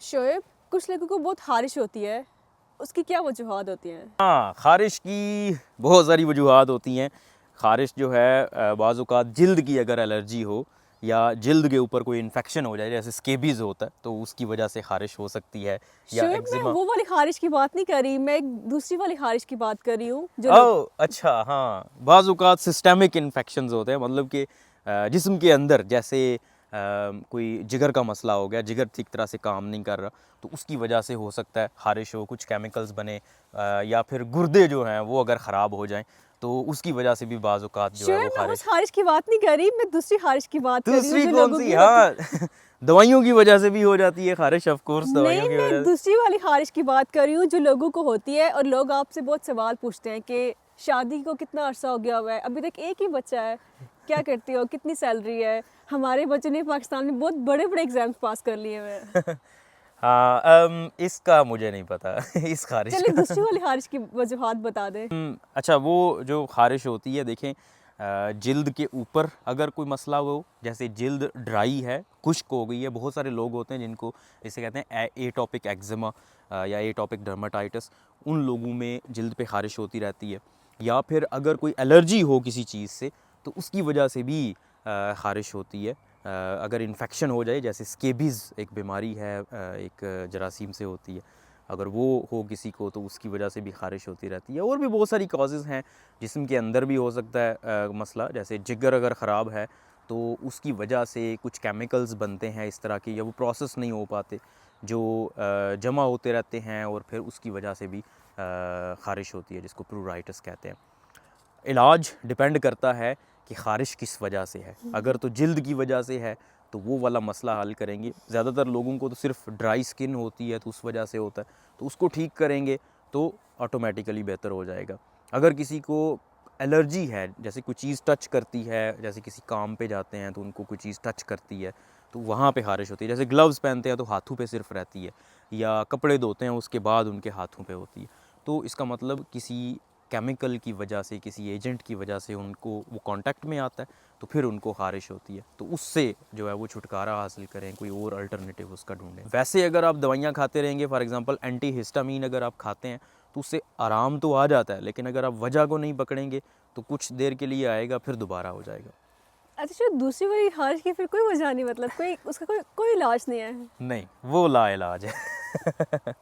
शोएब, कुछ लोगों को बहुत ख़ारिश होती है, उसकी क्या वजूहात होती हैं? हाँ, ख़ारिश की बहुत सारी वजूहात होती हैं। ख़ारिश जो है बाज़ औक़ात जिल्द की अगर एलर्जी हो या जिल्द के ऊपर कोई इन्फेक्शन हो जाए, जैसे स्केबीज़ होता है, तो उसकी वजह से ख़ारिश हो सकती है, या शोएब, मैं एक्ज़िमा। वो वाली ख़ारिश की बात नहीं कर रही, मैं एक दूसरी वाली ख़ारिश की बात कर रही हूँ, जो लोग। ओह! अच्छा, हाँ, बाज़ औक़ात सिस्टेमिक इन्फेक्शंस होते हैं, मतलब कि जिस्म के अंदर जैसे कोई जिगर का मसला हो गया, जिगर ठीक तरह से काम नहीं कर रहा, तो उसकी वजह से हो सकता है ख़ारिश हो, कुछ केमिकल्स बने, या फिर गुर्दे जो हैं वो अगर ख़राब हो जाएँ, तो उसकी वजह से भी बाज़ औक़ात जो है वो शोएब, मैं उस ख़ारिश। ख़ारिश की बात नहीं कर रही, मैं दूसरी ख़ारिश की बात कर रही हूँ, दूसरी जो लोगों कौन-सी? की होती। हाँ, दवाइयों की वजह से भी हो जाती है ख़ारिश, ऑफ़ कोर्स नहीं, दवाइयों की मैं वजह से। दूसरी वाली ख़ारिश की बात कर रही हूँ, जो लोगों को होती है और लोग आपसे बहुत सवाल पूछते हैं कि शादी को कितना अरसा हो गया हुआ है, अभी तक एक ही बच्चा है, क्या करती हो, कितनी सैलरी है? हमारे बच्चों ने पाकिस्तान में बहुत बड़े-बड़े एग्ज़ाम्स पास कर लिए हुए हैं। हाँ, इसका मुझे नहीं पता इस ख़ारिश चलिए का। दूसरी वाली ख़ारिश की वजूहात बता दें। अच्छा, वो जो ख़ारिश होती है, देखें, जिल्द के ऊपर अगर कोई मसला हो, जैसे जिल्द ड्राई है, खुश्क हो गई है, बहुत सारे लोग होते हैं जिनको इसे कहते हैं एटॉपिक एक्जिमा या एटॉपिक डर्माटाइटिस, उन लोगों में जिल्द पे ख़ारिश होती रहती है। या फिर अगर कोई एलर्जी हो किसी चीज़ से, तो उसकी वजह से भी ख़ारिश होती है। अगर इन्फेक्शन हो जाए, जैसे स्केबीज़ एक बीमारी है, एक जरासीम से होती है, अगर वो हो किसी को, तो उसकी वजह से भी ख़ारिश होती रहती है। और भी बहुत सारी कॉजेज़ हैं, जिस्म के अंदर भी हो सकता है मसला, जैसे जिगर अगर ख़राब है तो उसकी वजह से कुछ केमिकल्स बनते हैं इस तरह के, या वो प्रोसेस नहीं हो पाते, जो जमा होते रहते हैं, और फिर उसकी वजह से भी ख़ारिश होती है, जिसको प्लूराइटिस कहते हैं। इलाज डिपेंड करता है कि ख़ारिश किस वजह से है। अगर तो जिल्द की वजह से है, तो वो वाला मसला हल करेंगे। ज़्यादातर लोगों को तो सिर्फ ड्राई स्किन होती है, तो उस वजह से होता है, तो उसको ठीक करेंगे तो ऑटोमेटिकली बेहतर हो जाएगा। अगर किसी को एलर्जी है, जैसे कोई चीज़ टच करती है, जैसे किसी काम पे जाते हैं तो उनको कोई चीज़ टच करती है, तो वहाँ पे ख़ारिश होती है। जैसे ग्लव्स पहनते हैं तो हाथों पे सिर्फ रहती है, या कपड़े धोते हैं उसके बाद उनके हाथों पे होती है, तो इसका मतलब किसी केमिकल की वजह से, किसी एजेंट की वजह से उनको वो कांटेक्ट में आता है, तो फिर उनको ख़ारिश होती है। तो उससे जो है वो छुटकारा हासिल करें, कोई और अल्टरनेटिव उसका ढूंढें। वैसे अगर आप दवाइयाँ खाते रहेंगे, फॉर एग्जांपल एंटी हिस्टामीन अगर आप खाते हैं, तो उससे आराम तो आ जाता है, लेकिन अगर आप वजह को नहीं पकड़ेंगे तो कुछ देर के लिए आएगा, फिर दोबारा हो जाएगा। अच्छा, जो दूसरी वाली ख़ारिश की फिर कोई वजह नहीं, मतलब कोई उसका कोई कोई इलाज नहीं है? नहीं, वो लाइलाज है।